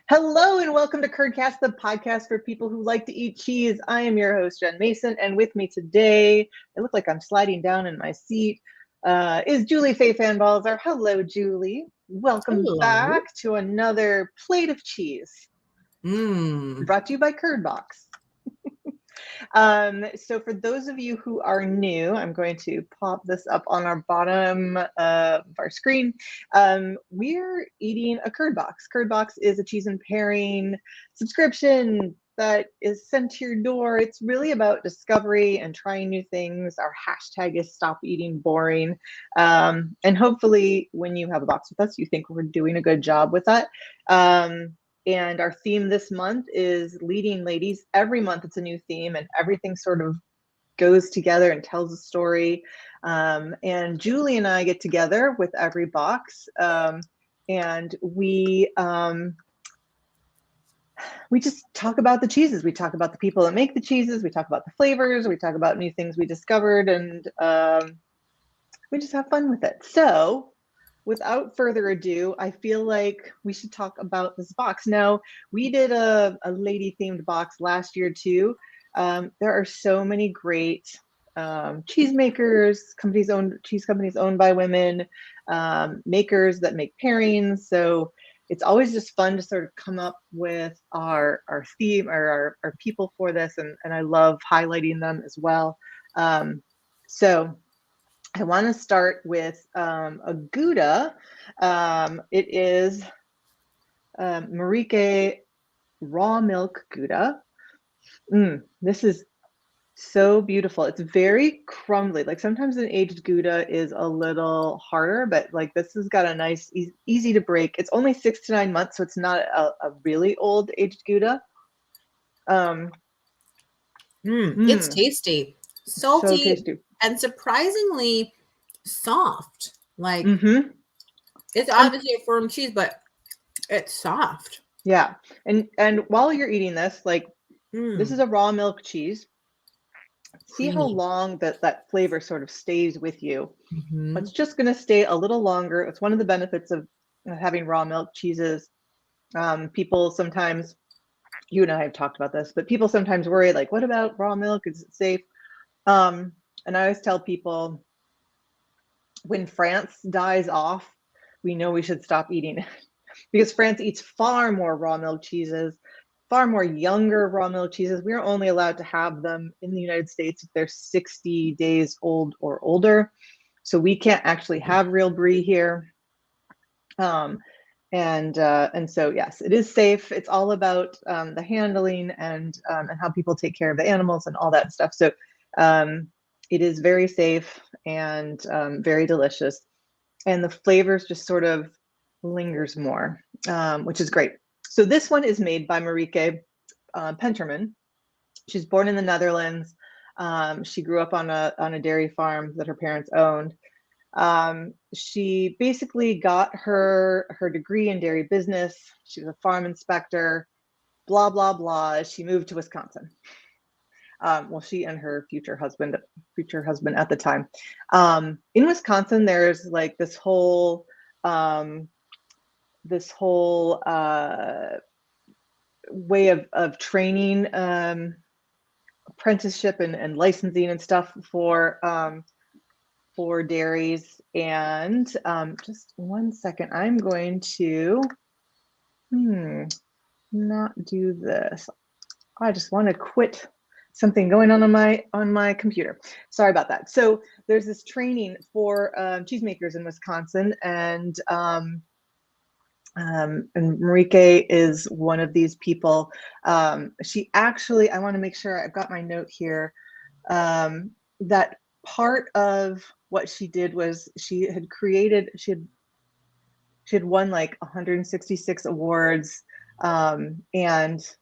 Hello and welcome to Curdcast, the podcast for people who like to eat cheese. I am your host, Jen Mason, and with me today, I look like I'm sliding down in my seat, is Julie Faye Fanbalzer. Hello, Julie. Welcome back to another plate of cheese. Brought to you by Curdbox. So for those of you who are new, I'm going to pop this up on our bottom of our screen. We're eating a Curdbox. Curdbox is a cheese and pairing subscription that is sent to your door. It's really about discovery and trying new things. Our hashtag is Stop Eating Boring. And hopefully when you have a box with us, you think we're doing a good job with that. And our theme this month is Leading Ladies. Every month it's a new theme and everything sort of goes together and tells a story. And Julie and I get together with every box, and we just talk about the cheeses. We talk about the people that make the cheeses. We talk about the flavors. We talk about new things we discovered, and we just have fun with it. So without further ado, I feel like we should talk about this box. Now, we did a lady-themed box last year too. There are so many great cheesemakers, cheese companies owned by women, makers that make pairings. So it's always just fun to sort of come up with our theme or our people for this, and I love highlighting them as well. So I want to start with a Gouda. It is Marieke raw milk Gouda. This is so beautiful. It's very crumbly. Like sometimes an aged Gouda is a little harder, but like this has got a nice, easy to break. It's only 6 to 9 months, so it's not a really old aged Gouda. It's tasty, salty, so tasty, and surprisingly soft. Like it's obviously a firm cheese, but it's soft. Yeah, and while you're eating this, like this is a raw milk cheese. See how long that flavor sort of stays with you. It's just going to stay a little longer. It's one of the benefits of having raw milk cheeses. People sometimes, you and I have talked about this, but people sometimes worry, like, what about raw milk? Is it safe? And I always tell people, when France dies off, we know we should stop eating it because France eats far more raw milk cheeses, far more younger raw milk cheeses. We're only allowed to have them in the United States if they're 60 days old or older. So we can't actually have real brie here. And so, yes, it is safe. It's all about the handling and how people take care of the animals and all that stuff. So it is very safe and very delicious. And the flavors just sort of lingers more, which is great. So this one is made by Marieke Penterman. She's born in the Netherlands. She grew up on a dairy farm that her parents owned. She basically got her degree in dairy business. She was a farm inspector, blah, blah, blah. She moved to Wisconsin. Well, she and her future husband at the time. In Wisconsin, there's like this whole way of training, apprenticeship and licensing and stuff for dairies. And just 1 second, I'm going to not do this. I just want to quit something going on my computer. Sorry about that. So there's this training for cheesemakers in Wisconsin, and Marieke is one of these people. She actually, I want to make sure I've got my note here, that part of what she did was she had won like 166 awards, and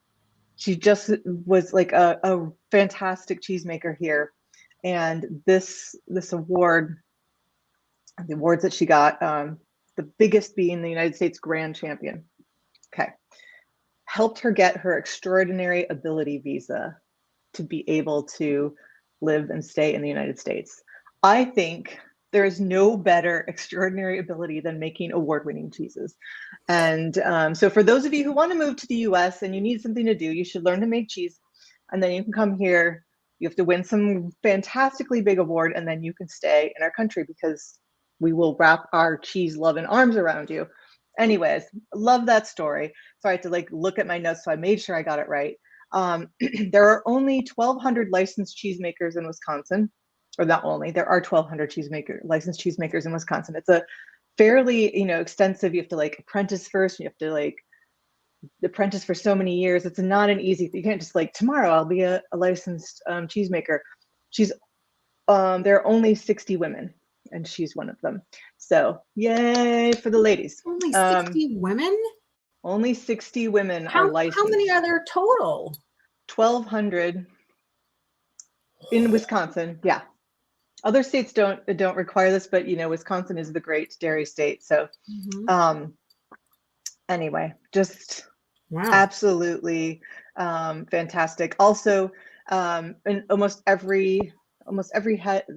she just was like a fantastic cheesemaker here. And this award, the awards that she got, the biggest being the United States Grand Champion, helped her get her extraordinary ability visa to be able to live and stay in the United States. I think there is no better extraordinary ability than making award-winning cheeses. And so for those of you who want to move to the US and you need something to do, you should learn to make cheese. And then you can come here. You have to win some fantastically big award, and then you can stay in our country because we will wrap our cheese love and arms around you. Anyways, love that story. So I had to like look at my notes, so I made sure I got it right. There are only 1,200 licensed cheesemakers in Wisconsin, or not only, there are 1,200 licensed cheesemakers in Wisconsin. It's a fairly, extensive, you have to like apprentice first, you have to like apprentice for so many years. It's not an easy, you can't just like, tomorrow I'll be a licensed cheesemaker. There are only 60 women, and she's one of them. So yay for the ladies. Only 60 women? Only 60 women are licensed. How many are there total? 1,200 in Wisconsin. Yeah. Other states don't require this, but Wisconsin is the great dairy state. So anyway, just wow. Absolutely fantastic. Also, in the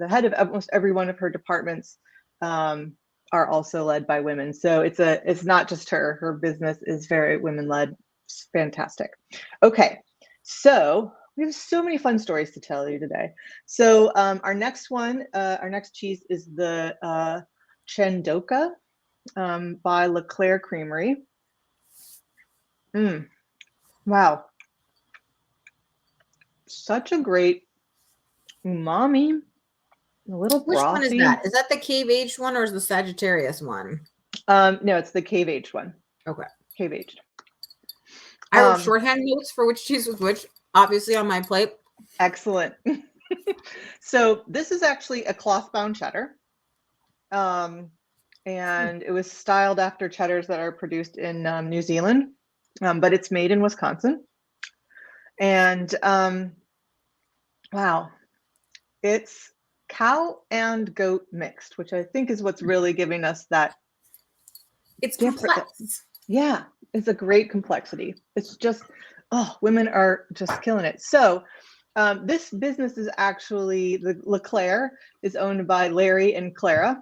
head of almost every one of her departments are also led by women. So it's not just her. Her business is very women-led. It's fantastic. Okay, so we have so many fun stories to tell you today. So our next cheese is the Chendoka by Leclerc Creamery. Wow. Such a great umami. A little brothy. Which one is that? Is that the cave-aged one or is the Sagittarius one? No, it's the cave-aged one. Okay. Cave-aged. I wrote shorthand notes for which cheese was which, obviously on my plate. Excellent. So this is actually a cloth-bound cheddar. And it was styled after cheddars that are produced in New Zealand, but it's made in Wisconsin. And wow, it's cow and goat mixed, which I think is what's really giving us that. It's complex. Yeah, it's a great complexity. It's just, women are just killing it. So this business is actually, the Leclerc is owned by Larry and Clara.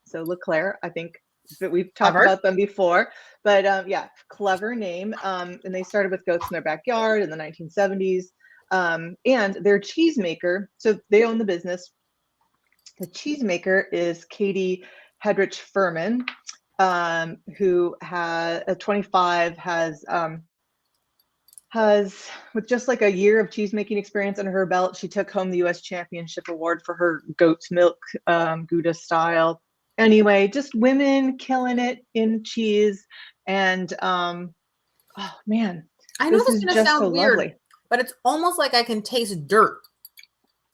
So Leclerc, I think that we've talked about them before, but yeah, clever name. And they started with goats in their backyard in the 1970s. And their cheesemaker, so they own the business. The cheesemaker is Katie Hedrich Furman, who has 25, has with just like a year of cheesemaking experience under her belt. She took home the U.S. Championship Award for her goat's milk Gouda style. Anyway, just women killing it in cheese. And oh man, I know this is gonna sound so weird, lovely. But it's almost like I can taste dirt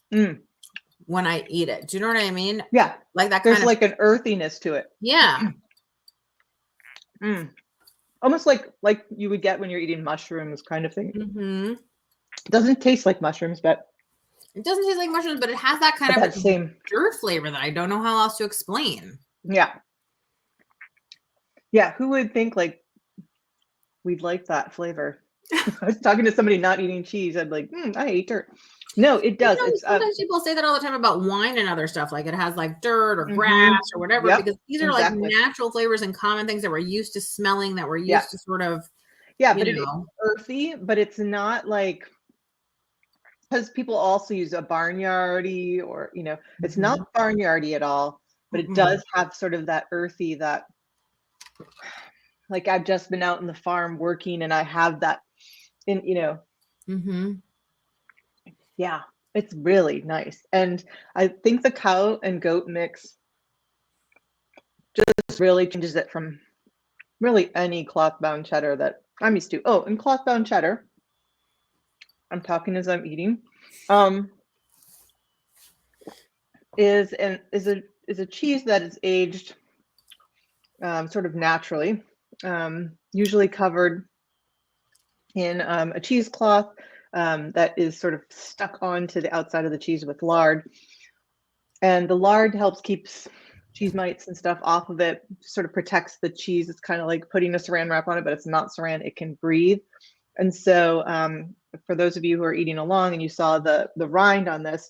when I eat it. Do you know what I mean? Yeah, like that. There's like an earthiness to it. Yeah. Almost like you would get when you're eating mushrooms, kind of thing. It doesn't taste like mushrooms, but it doesn't taste like mushrooms, but it has that kind of that same dirt flavor that I don't know how else to explain. Yeah. Who would think like we'd like that flavor? I was talking to somebody not eating cheese. I'd be like, I hate dirt. No, it does. Sometimes people say that all the time about wine and other stuff, like it has like dirt or grass or whatever, because these are like natural flavors and common things that we're used to smelling, that we're used to sort of. But it's earthy, but it's not like, because people also use a barnyardy or, it's not barnyardy at all, but it does have sort of that earthy, that like I've just been out in the farm working and I have that in, yeah, it's really nice. And I think the cow and goat mix just really changes it from really any cloth-bound cheddar that I'm used to. Oh, and cloth-bound cheddar, I'm talking as I'm eating, is a cheese that is aged sort of naturally, usually covered in a cheesecloth that is sort of stuck onto the outside of the cheese with lard. And the lard helps keeps cheese mites and stuff off of it, sort of protects the cheese. It's kind of like putting a saran wrap on it, but it's not saran, it can breathe. And so for those of you who are eating along and you saw the rind on this,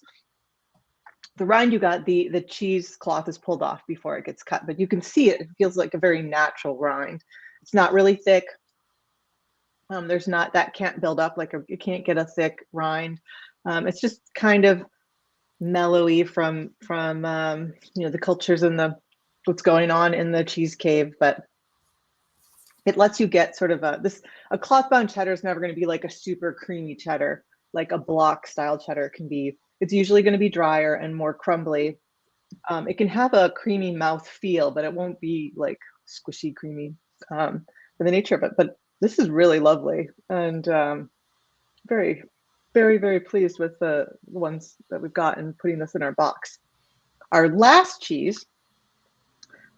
the rind you got, the cheesecloth is pulled off before it gets cut, but you can see it. It feels like a very natural rind. It's not really thick. There's not, that can't build up, like you can't get a thick rind. It's just kind of mellowy from the cultures and what's going on in the cheese cave, but it lets you get sort of a cloth bound cheddar is never going to be like a super creamy cheddar, like a block style cheddar can be. It's usually going to be drier and more crumbly. It can have a creamy mouth feel, but it won't be like squishy creamy for the nature of it. But this is really lovely, and very, very, very pleased with the ones that we've got and putting this in our box. Our last cheese,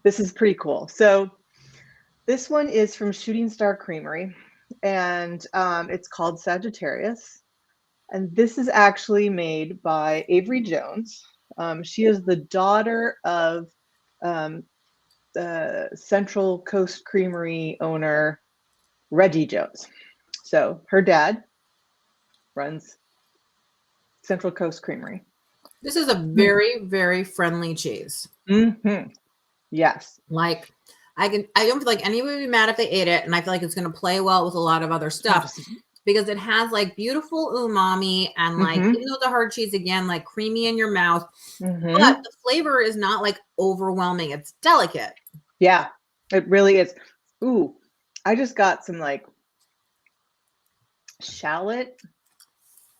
this is pretty cool. So this one is from Shooting Star Creamery, and it's called Sagittarius. And this is actually made by Avery Jones. She is the daughter of the Central Coast Creamery owner, Reggie Jones. So her dad runs Central Coast Creamery. This is a very, very friendly cheese. Mm-hmm. Yes. Like, I don't feel like anybody would be mad if they ate it, and I feel like it's going to play well with a lot of other stuff because it has like beautiful umami and like, even though the hard cheese, again, like creamy in your mouth, but the flavor is not like overwhelming. It's delicate. Yeah, it really is. Ooh, I just got some like shallot,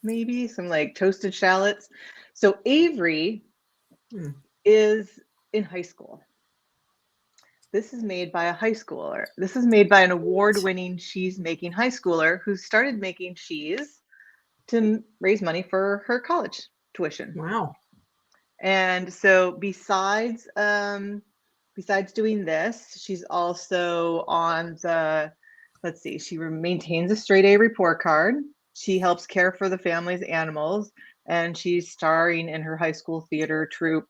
maybe some like toasted shallots. So Avery is in high school. This is made by a high schooler. This is made by an award-winning cheese-making high schooler who started making cheese to raise money for her college tuition. Wow. And so besides doing this, she's also on the, let's see, she maintains a straight A report card. She helps care for the family's animals, and she's starring in her high school theater troupe.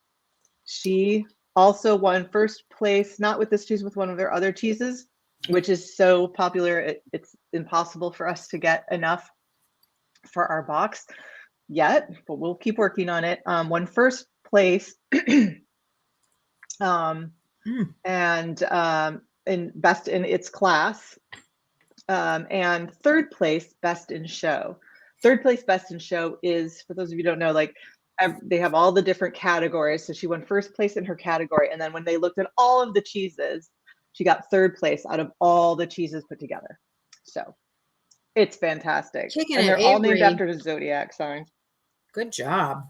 She also won first place, not with this cheese, with one of their other cheeses, which is so popular, it's impossible for us to get enough for our box yet, but we'll keep working on it. Won first place and in best in its class, and third place best in show. Third place best in show is, for those of you who don't know, like they have all the different categories. So she won first place in her category, and then when they looked at all of the cheeses, she got third place out of all the cheeses put together. So it's fantastic. And they're all named after the zodiac signs. Good job.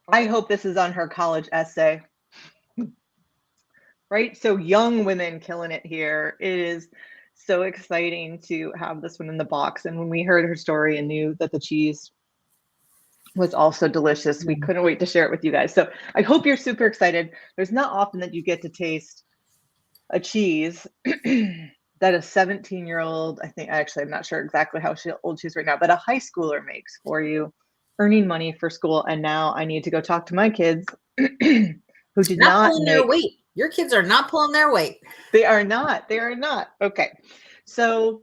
I hope this is on her college essay. Right? So young women killing it here. It is so exciting to have this one in the box. And when we heard her story and knew that the cheese was also delicious, we couldn't wait to share it with you guys. So I hope you're super excited. There's not often that you get to taste a cheese that a 17-year-old, I think, actually, I'm not sure exactly how old she is right now, but a high schooler makes for you, earning money for school. And now I need to go talk to my kids who did not pulling their weight. Your kids are not pulling their weight. They are not. They are not. Okay. So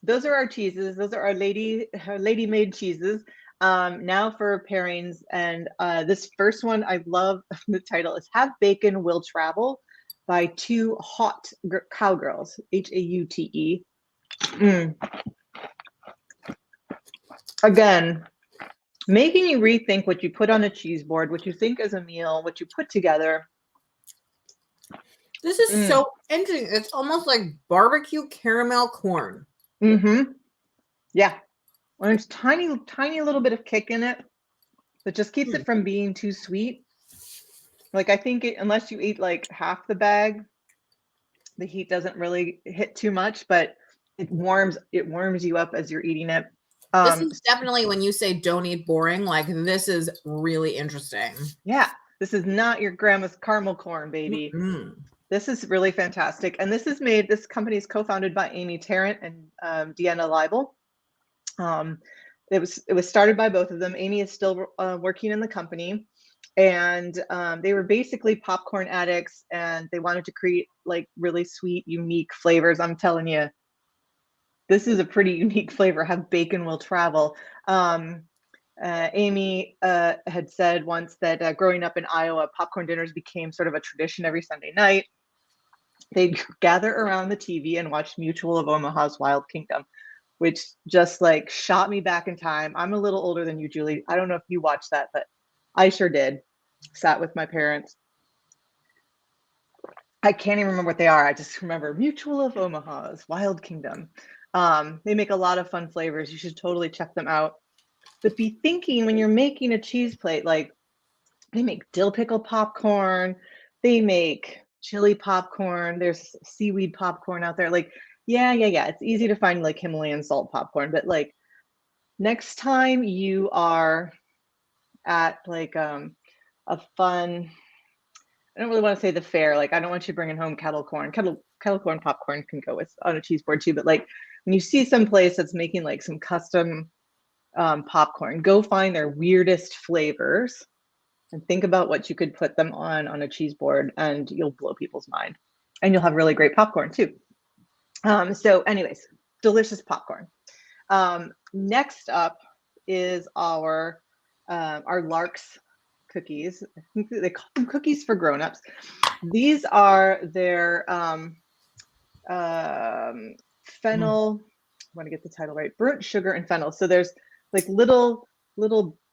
those are our cheeses. Those are our lady-made cheeses. Now for pairings. And this first one, I love the title. Is Have Bacon Will Travel by Two Hot Cowgirls, Haute. Again, making you rethink what you put on a cheese board, what you think is a meal, what you put together. This is so interesting. It's almost like barbecue caramel corn. Yeah. And there's tiny, tiny little bit of kick in it that just keeps it from being too sweet. Like, I think unless you eat like half the bag, the heat doesn't really hit too much, but it warms you up as you're eating it. This is definitely, when you say don't eat boring, like this is really interesting. Yeah. This is not your grandma's caramel corn, baby. This is really fantastic. And this company is co-founded by Amy Tarrant and Deanna Leibel. It was started by both of them. Amy is still working in the company, and they were basically popcorn addicts, and they wanted to create like really sweet, unique flavors. I'm telling you, this is a pretty unique flavor. Have Bacon Will Travel. Amy had said once that growing up in Iowa, popcorn dinners became sort of a tradition every Sunday night. They'd gather around the TV and watch Mutual of Omaha's Wild Kingdom, which just like shot me back in time. I'm a little older than you, Julie. I don't know if you watched that, but I sure did. Sat with my parents. I can't even remember what they are. I just remember Mutual of Omaha's Wild Kingdom. They make a lot of fun flavors. You should totally check them out. But be thinking when you're making a cheese plate, like they make dill pickle popcorn, they make chili popcorn, there's seaweed popcorn out there. Like, yeah. It's easy to find like Himalayan salt popcorn, but like next time you are at like a fun, I don't really want to say the fair, like I don't want you bringing home kettle corn popcorn can go with on a cheese board too, but like when you see some place that's making like some custom popcorn, go find their weirdest flavors and think about what you could put them on a cheese board, and you'll blow people's mind, and you'll have really great popcorn too. So anyways, delicious popcorn. Next up is our Lark's cookies. I think they call them cookies for grown-ups. These are their fennel, I want to get the title right, burnt sugar and fennel. So there's like little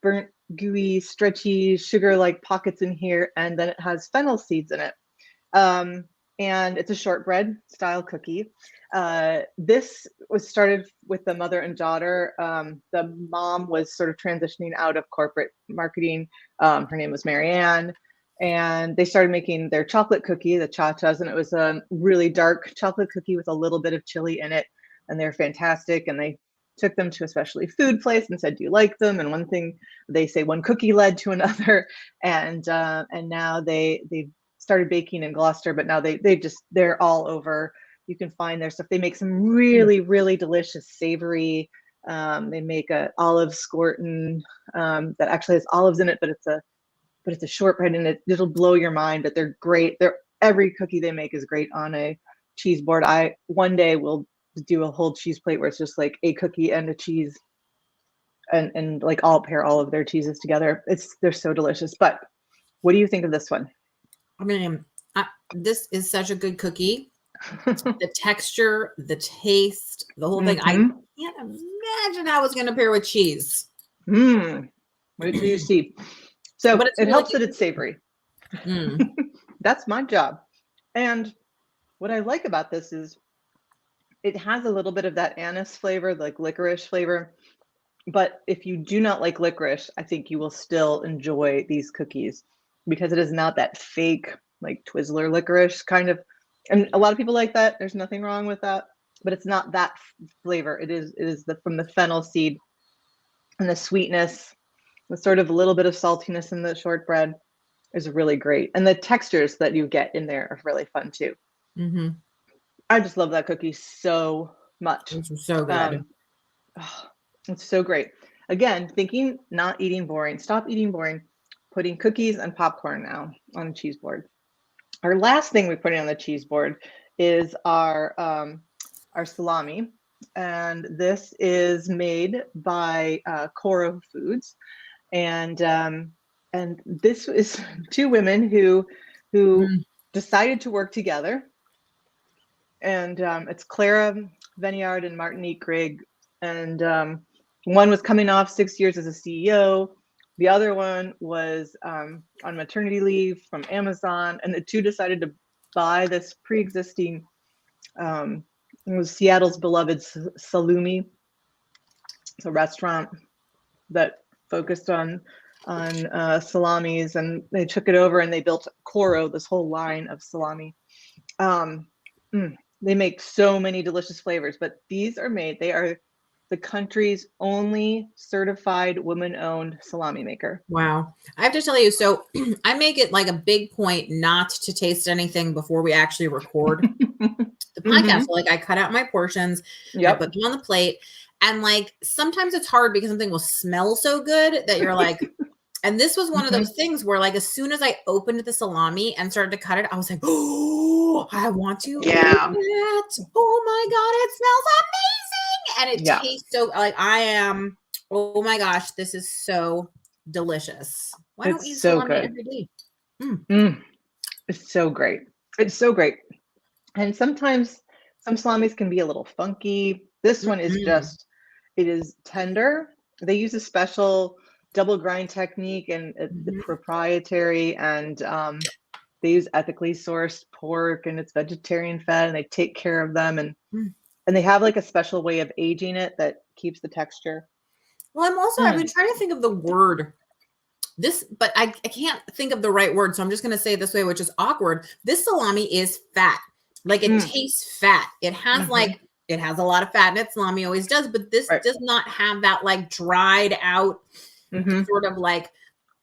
burnt, gooey, stretchy sugar like pockets in here, and then it has fennel seeds in it. And it's a shortbread style cookie. This was started with the mother and daughter. The mom was sort of transitioning out of corporate marketing. Her name was Marianne, and they started making their chocolate cookie, the Cha-Chas, and it was a really dark chocolate cookie with a little bit of chili in it, and they're fantastic. And they took them to a specialty food place and said, do you like them? And one thing they say, one cookie led to another, and now they've started baking in Gloucester, but now they're all over. You can find their stuff. They make some really delicious savory. They make a olive scorton that actually has olives in it, but it's a shortbread, and it'll blow your mind. But they're great. Every cookie they make is great on a cheese board. One day will do a whole cheese plate where it's just like a cookie and a cheese, and like I'll pair all of their cheeses together. They're so delicious. But what do you think of this one? I mean, this is such a good cookie. The texture, the taste, the whole thing. I can't imagine how it's going to pair with cheese. Wait till you see. So it really helps that it's savory. That's my job. And what I like about this is it has a little bit of that anise flavor, like licorice flavor. But if you do not like licorice, I think you will still enjoy these cookies, because it is not that fake, like Twizzler licorice kind of. And a lot of people like that. There's nothing wrong with that, but it's not that flavor. It is from the fennel seed, and the sweetness, with sort of a little bit of saltiness in the shortbread is really great. And the textures that you get in there are really fun too. I just love that cookie so much. It's so good. It's so great. Again, thinking not eating boring. Stop eating boring. Putting cookies and popcorn now on a cheese board. Our last thing we're putting on the cheese board is our salami, and this is made by Coro Foods, and this is two women who decided to work together, and it's Clara Veniard and Martinique Grigg, and one was coming off 6 years as a CEO. The other one was on maternity leave from Amazon, and the two decided to buy this pre-existing, it was Seattle's beloved Salumi. It's a restaurant that focused on salamis, and they took it over and they built Coro, this whole line of salami. They make so many delicious flavors, but they are the country's only certified woman-owned salami maker. Wow. I have to tell you, so I make it like a big point not to taste anything before we actually record the podcast. So like I cut out my portions, I put them on the plate, and like sometimes it's hard because something will smell so good that you're like, and this was one of those things where like as soon as I opened the salami and started to cut it, I was like, oh, I want to eat it. Oh my God, it smells amazing. And it tastes so like I am Oh my gosh, this is so delicious. Why don't we eat It's so salami good. every day? It's so great. It's so great. And sometimes some salamis can be a little funky. This one is just, it is tender. They use a special double grind technique and the proprietary, and they use ethically sourced pork, and it's vegetarian fed, and they take care of them, and they have like a special way of aging it that keeps the texture. Well, I've been trying to think of the word this, but I can't think of the right word. So I'm just going to say it this way, which is awkward. This salami is fat. Like it tastes fat. It has like, it has a lot of fat in it. Salami always does, but this does not have that like dried out sort of like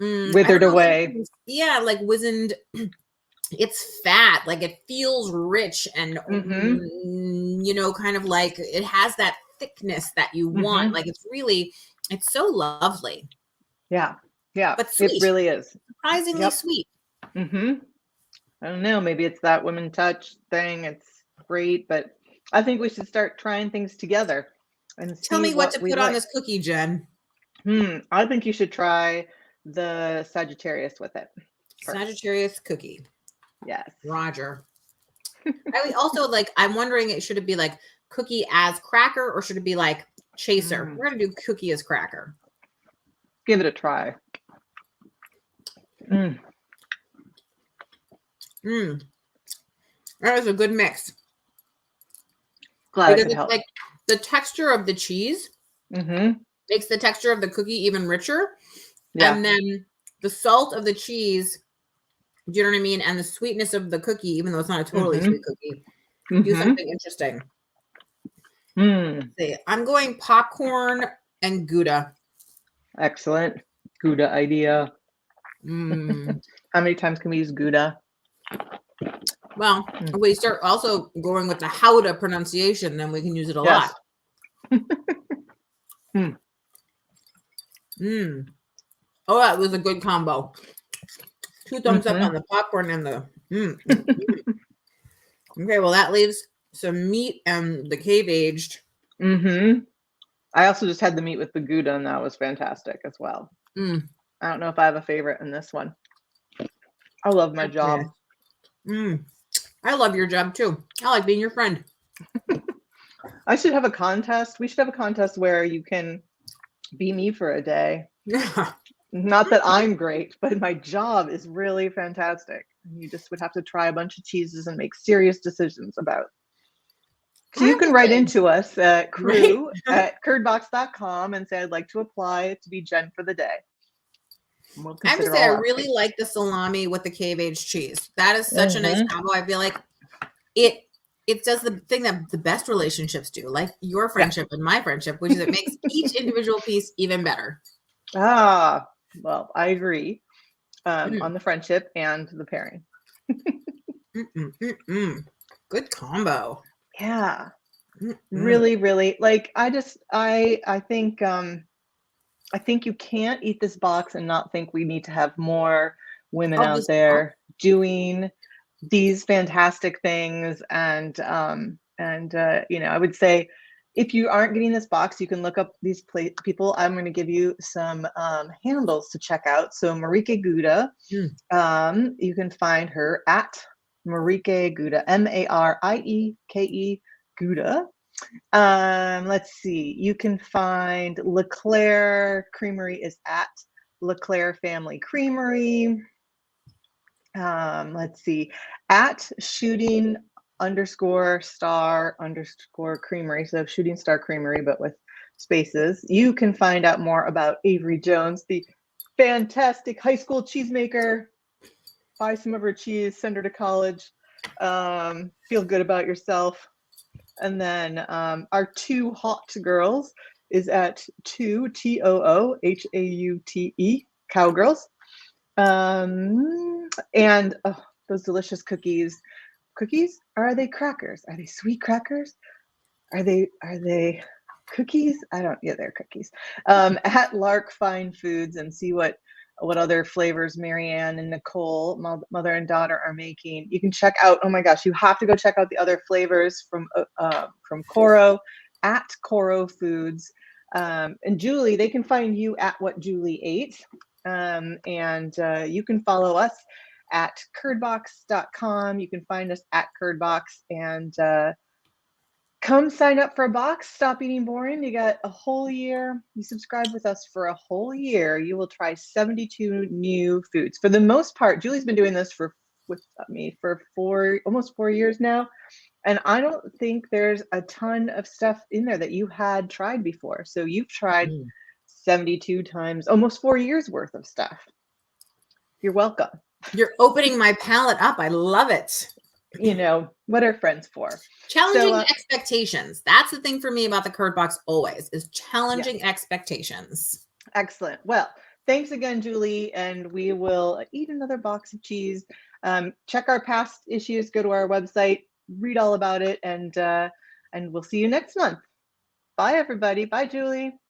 withered away. Yeah. Like wizened. It's fat. Like it feels rich and, you know, kind of like it has that thickness that you want. Like it's so lovely. Yeah. Yeah. But sweet. It really is. Surprisingly sweet. I don't know. Maybe it's that women touch thing. It's great, but I think we should start trying things together and tell me what to put on this cookie, Jen. I think you should try the Sagittarius with it. Sagittarius cookie. Yes. Roger. I also I'm wondering, should it be like cookie as cracker or should it be like chaser? We're going to do cookie as cracker. Give it a try. That is a good mix. Glad because it's like the texture of the cheese makes the texture of the cookie even richer. Yeah. And then the salt of the cheese, do you know what I mean? And the sweetness of the cookie, even though it's not a totally sweet cookie, do something interesting. See, I'm going popcorn and Gouda. Excellent. Gouda idea. How many times can we use Gouda? Well, if we start also going with the Gouda pronunciation, then we can use it a lot. Oh, that was a good combo. 2 thumbs up on the popcorn and the Okay, well, that leaves some meat and the cave aged. I also just had the meat with the Gouda, and that was fantastic as well. I don't know if I have a favorite in this one. I love my job. I love your job too. I like being your friend. I should have a contest. We should have a contest where you can be me for a day. Not that I'm great, but my job is really fantastic. You just would have to try a bunch of cheeses and make serious decisions about. So you can write into us at crew at curdbox.com and say, I'd like to apply to be Jen for the day. I have to say, I really like the salami with the cave aged cheese. That is such a nice combo. I feel like it does the thing that the best relationships do, like your friendship and my friendship, which is it makes each individual piece even better. Well, I agree on the friendship and the pairing. Good combo. Yeah. Really, really. Like I think you can't eat this box and not think we need to have more women out there doing these fantastic things. And you know, I would say if you aren't getting this box, you can look up these people. I'm going to give you some handles to check out. So Marieke Gouda, you can find her at Marieke Gouda, Marieke Gouda. Let's see. You can find LeClaire Creamery is at LeClaire Family Creamery. Let's see. At shooting_star_creamery. So Shooting Star Creamery, but with spaces. You can find out more about Avery Jones, the fantastic high school cheesemaker. Buy some of her cheese, send her to college. Feel good about yourself. And then our Two Hot Girls is at TOOHAUTE Cowgirls. And those delicious cookies. Cookies? Are they crackers? Are they sweet crackers? Are they cookies? Yeah, they're cookies. At Lark Fine Foods, and see what other flavors Marianne and Nicole, mother and daughter, are making. You can check out, oh my gosh, you have to go check out the other flavors from Coro at Coro Foods. And Julie, they can find you at What Julie Ate. And you can follow us at curdbox.com. You can find us at Curdbox, and come sign up for a box. Stop eating boring. You got a whole year. You subscribe with us for a whole year. You will try 72 new foods. For the most part, Julie's been doing this with me for almost 4 years now. And I don't think there's a ton of stuff in there that you had tried before. So you've tried 72 times, almost 4 years worth of stuff. You're welcome. You're opening my palate up. I love it. You know, what are friends for? Challenging expectations. That's the thing for me about the Curdbox always, is challenging expectations. Excellent. Well, thanks again, Julie. And we will eat another box of cheese. Check our past issues, go to our website, read all about it, and we'll see you next month. Bye, everybody. Bye, Julie.